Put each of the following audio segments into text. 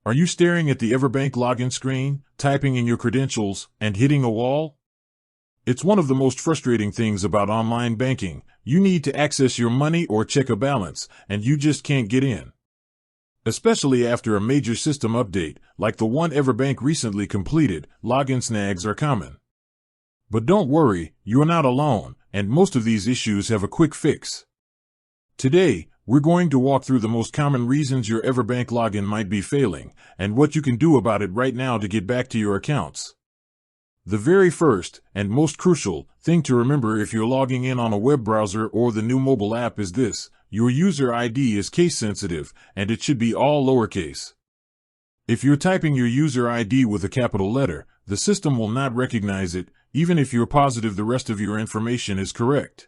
Are you staring at the EverBank login screen, typing in your credentials, and hitting a wall? It's one of the most frustrating things about online banking. You need to access your money or check a balance, and you just can't get in. Especially after a major system update, like the one EverBank recently completed, login snags are common. But don't worry, you're not alone, and most of these issues have a quick fix. Today, we're going to walk through the most common reasons your EverBank login might be failing, and what you can do about it right now to get back to your accounts. The very first, and most crucial, thing to remember if you're logging in on a web browser or the new mobile app is this: your user ID is case-sensitive, and it should be all lowercase. If you're typing your user ID with a capital letter, the system will not recognize it, even if you're positive the rest of your information is correct.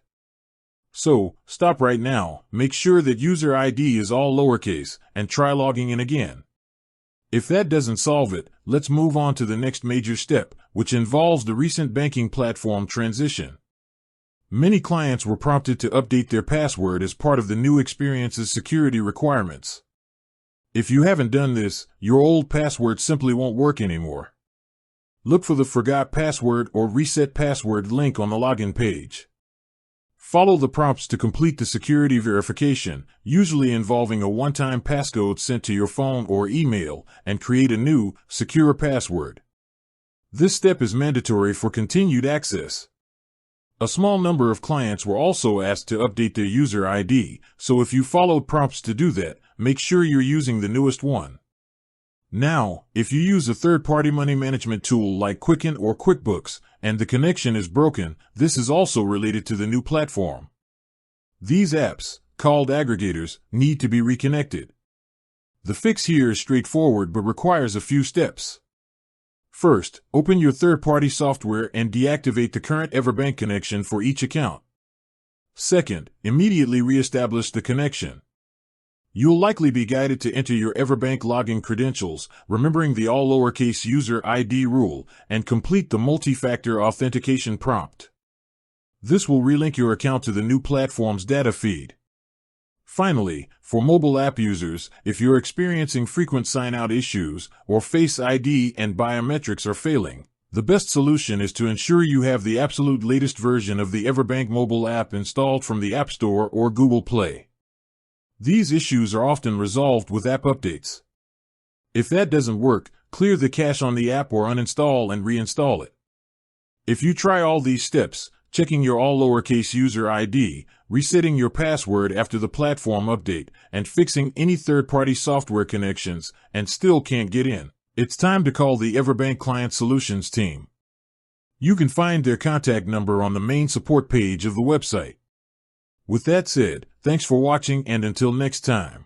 So, stop right now, make sure that user ID is all lowercase, and try logging in again. If that doesn't solve it, let's move on to the next major step, which involves the recent banking platform transition. Many clients were prompted to update their password as part of the new experience's security requirements. If you haven't done this, your old password simply won't work anymore. Look for the Forgot Password or Reset Password link on the login page. Follow the prompts to complete the security verification, usually involving a one-time passcode sent to your phone or email, and create a new, secure password. This step is mandatory for continued access. A small number of clients were also asked to update their user ID, so if you followed prompts to do that, make sure you're using the newest one. Now, if you use a third-party money management tool like Quicken or QuickBooks, and the connection is broken, this is also related to the new platform. These apps, called aggregators, need to be reconnected. The fix here is straightforward but requires a few steps. First, open your third-party software and deactivate the current EverBank connection for each account. Second, immediately re-establish the connection. You'll likely be guided to enter your EverBank login credentials, remembering the all-lowercase user ID rule, and complete the multi-factor authentication prompt. This will relink your account to the new platform's data feed. Finally, for mobile app users, if you're experiencing frequent sign-out issues, or Face ID and biometrics are failing, the best solution is to ensure you have the absolute latest version of the EverBank mobile app installed from the App Store or Google Play. These issues are often resolved with app updates. If that doesn't work, clear the cache on the app or uninstall and reinstall it. If you try all these steps, checking your all-lowercase user ID, resetting your password after the platform update, and fixing any third-party software connections, and still can't get in, it's time to call the EverBank Client Solutions team. You can find their contact number on the main support page of the website. With that said, thanks for watching, and until next time.